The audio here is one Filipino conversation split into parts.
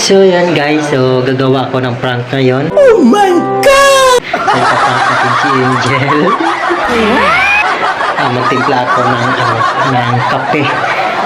So yan guys, so gagawa ko ng prank ngayon. Oh my God! Nagpa-prank natin si Angel. Magtimpla ako ng kape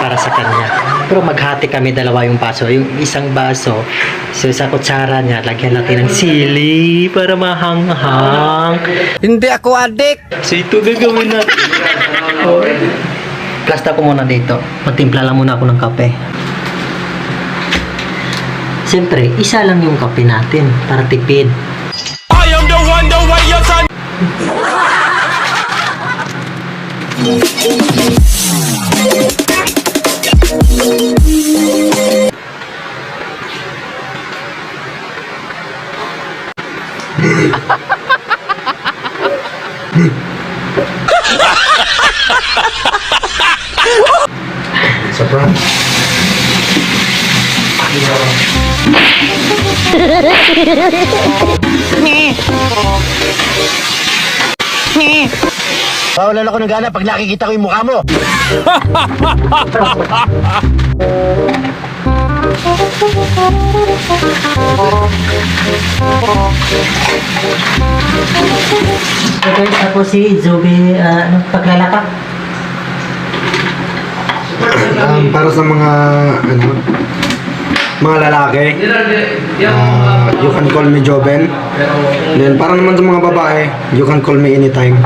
para sa kanya. Pero maghati kami dalawa yung baso. Yung isang baso, so sa kutsara niya, lagyan natin ng sili para mahanghang. Hindi ako adik. So ito gagawin natin. Plasta ko muna dito. Magtimpla lang muna ako ng kape. Siyempre, isa lang yung kape natin para tipid. I am the one, the way your son. Surprise. Wala ako ng gana pag nakikita ko yung mukha mo. Okay, tapos si Zoe, paglalakak. Para sa mga mga lalaki, you can call me Joben. Then para naman sa mga babae, you can call me anytime.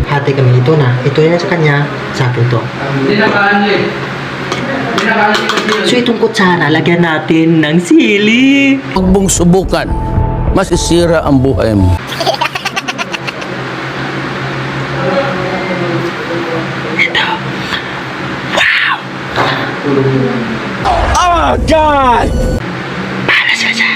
Hati kami ito na. Ito yan sa kanya, sa akin to. So itong kutsara, lagyan natin ng sili. Huwag mong subukan. Masisira ang buhay mo. Ito. Wow! Oh God! Para siya siya.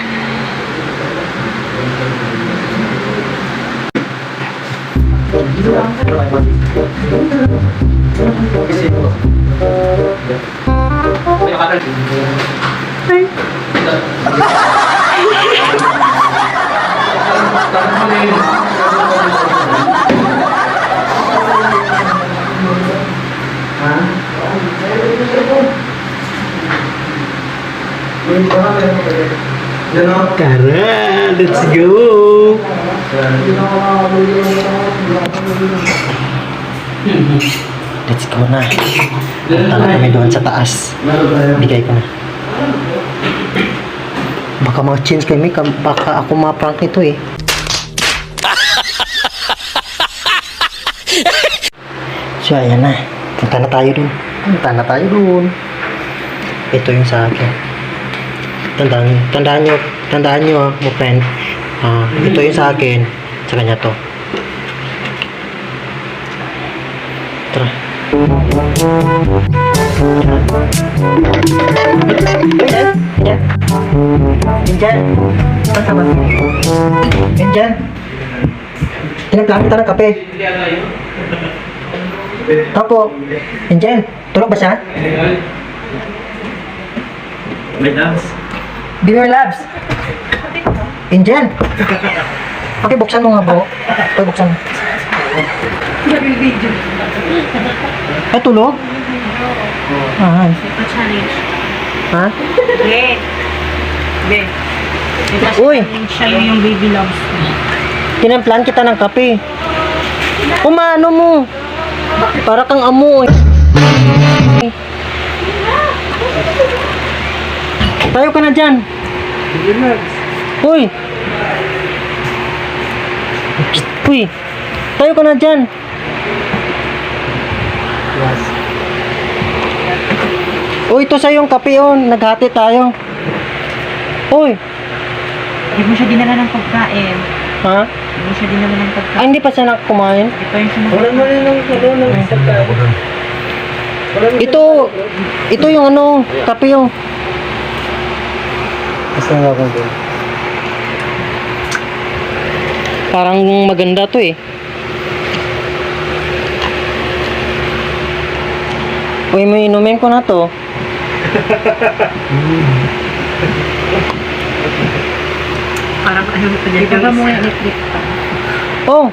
Tara, let's go! Let's go na. Punta na kami doon sa taas. Bigay ko na. Baka ma-change kami, baka ako ma-prank ito eh. So ayan na. Punta na tayo dun. Ito yung sa akin. Tandaan nyo mo friend. Ito yung sa akin. Sa kanya to. Tara. Injan. Basta ba? Injan. Tinaglaan kita ng kape. Tapo. Injan. Tulog ba siya? Dinner Labs. Injan. Buksan mo nga bro. Buksan mo. Ay, tulog? Ay. Challenge. Ha? Be. Uy! Siya yung baby loves. Tinamplan kita ng kape. Umano mo. Para kang amoy. Tayo ka na dyan. Uy. Uy. Tayo ka na dyan. Uy, ito sa'yo yung kape on. Naghati tayo. Uy. Hindi mo siya dinala ng pagkain. Ha? Hindi mo siya dinala ng pagkain. Ay, hindi pa siya kumain. Ito yung sinasabi. Ito yung kape yung. Basta nga ako doon. Parang maganda to eh. Uy, may inumin ko na to. Parang ayaw ko dyan. Ikaw mo yung lip Oh!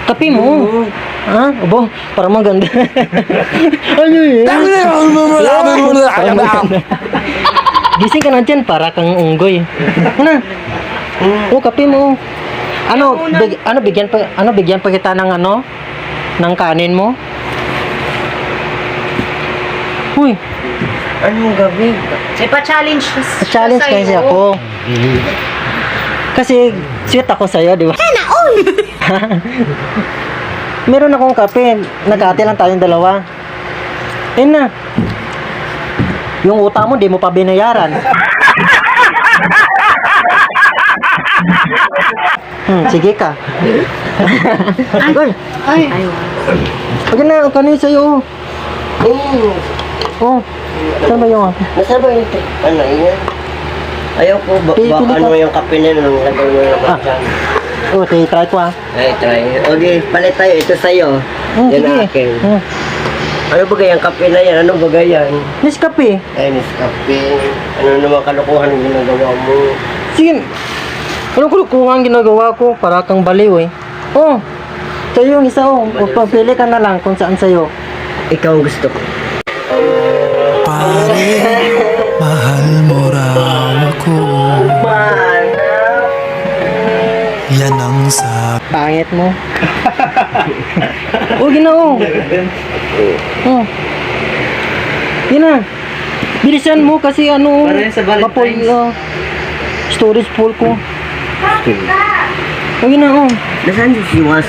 Kape mo. Ha? Abo, parang maganda. Ano yun? Gising ka na dyan, para kang unggoy. Ano? Oh, kape mo. Bigyan pa kita ng ng kanin mo? Uy, Anong gabi? Pa-challenge. challenge kasi ako. Kasi sweet ako sa'yo, di ba? Meron akong kape. Nag-ate lang tayong dalawa. Ayun na. Yung utang mo, di mo pa binayaran. Sige ka. Ay. Pag na, kanin sa'yo. Oh. Saan ba yung Nasa ba yung ano yan? Ayaw ko, Pili ka. ano yung kape na nung lagay mo naman dyan. Oh, try ko ah. Ay, try. Okay, palit tayo. Ito sa'yo. Yan Sige. ang akin. Hmm. Ano ba gayang kape na yan? Ano ba gayan? Nescafe. Ay, Nescafe. Ano naman kalokohan ang ginagawa mo? Sige. Anong kulukuhan ginagawa ko? Para kang baliw eh. Oh. Sa'yo yung isa oh. Pagpili ka na lang kung saan sa'yo. Ikaw ang gusto ko. Mahal mo raw ako. Yan ang sabi. Pangit mo. Oh, ginoo. Oh. Gina. Bilisan mo kasi mapoy, storage full ko. Oh, ginoo. Nasaan si Was?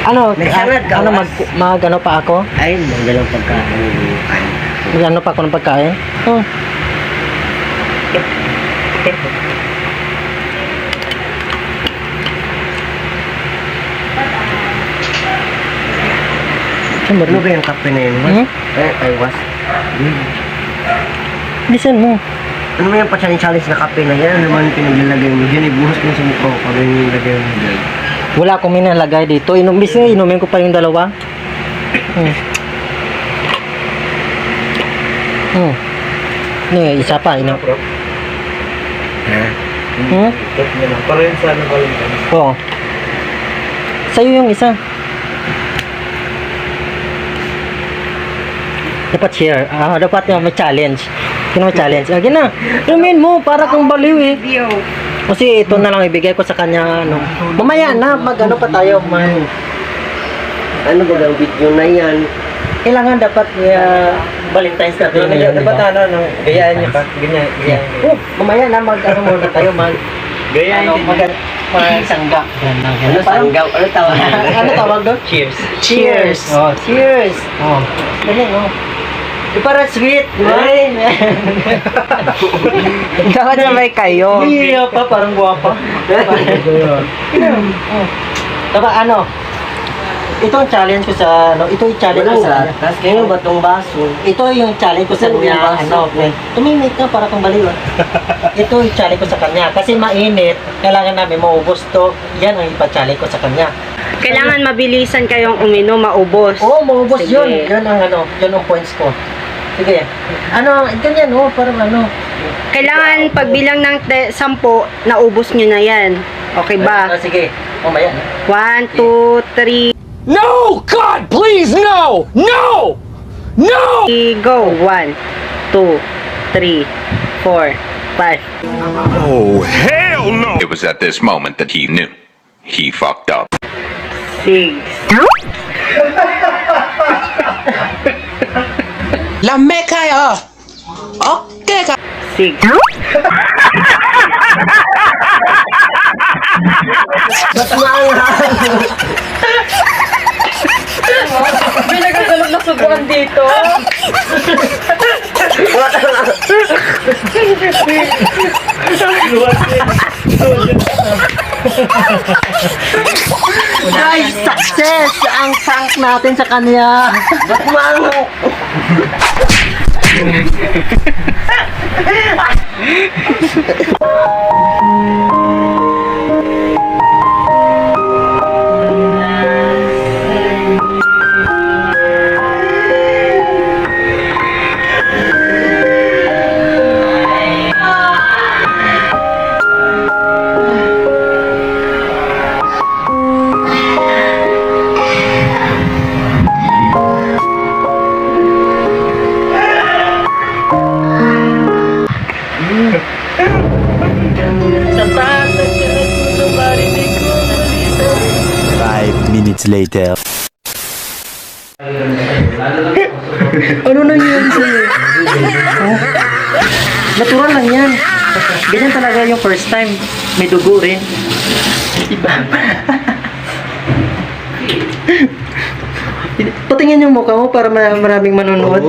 Nagsalad ka, Was? Mag pa ako? Ay, magdalang pagkain. Mag pa ako ng pagkain? Oh. Ano ba yung kape na yun? Hmm? Ay, Was. Bilisan mo. Ano ba yung pa-challenge na kape na yan? Ano naman pinaglalagay mo dyan? Ibuhos mo sa mukha ko pag yung lagay mo dyan. Wala akong minalagay dito. Inumin ko pa yung dalawa. Isa pa. Para yun sa nakalungkan. Oo. Sa'yo yung isa. Dapat share. Dapat may challenge. May challenge. Na. Inumin mo para kang baliw eh. Kasi ito na lang ibigay ko sa kanya. Mamaya na. Pa tayo. Ano ba ang video na yan? Kailangan dapat Valentine's na rin ngayon. Dapat gayaan niya pa. Ganyan. Mamaya na muna tayo. Gayaan niya. Sangga. Ano sanggaw? Ano tawag? Ano tawag doon? Cheers. Cheers! Oh. Cheers! Oh. Galing, oh. Para sweet, di ba? Dapat sabay kayo. Hindi pa, parang guwapa. Diba, ito ang challenge ko sa, ito yung challenge ko sa, Tapos kayo ba itong baso? ito yung challenge ko sa kanya, tumimik ka para kang baliw. Ito yung challenge ko sa kanya, kasi mainit, kailangan namin maubos to, yan ang ipa-challenge ko sa kanya. Kailangan mabilisan kayong uminom, maubos. Oo, maubos Sige. yun. Yun ang points ko. Sige. Ganyan, parang Kailangan pagbilang ng 10, naubos nyo na yan. Okay ba? Sige, mamaya na. 1, 2, 3, No! God, please, no! No! No! go! 1, 2, 3, 4, 5. Oh, hell no! It was at this moment that he knew. He fucked up. 6, Lame kayo! Okay ka! 6, May nagagalog na subuan dito. Guys, success ang prank natin sa kanya. minutes later. Ano nangyari sa'yo? Oh? Natural lang yan. Ganyan talaga yung first time. May dugo rin. Iba. Patingin yung mukha mo para maraming manonood.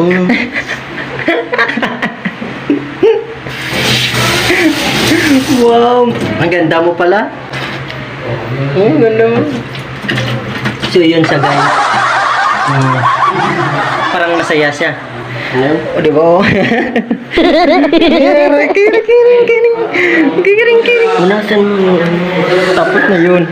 Wow! Ang ganda mo pala. Oh, ganda mo. So, yun siya, guys. Parang masaya siya. O, di ba? Kiring. Unasan mo yung ano. Tapos na yun.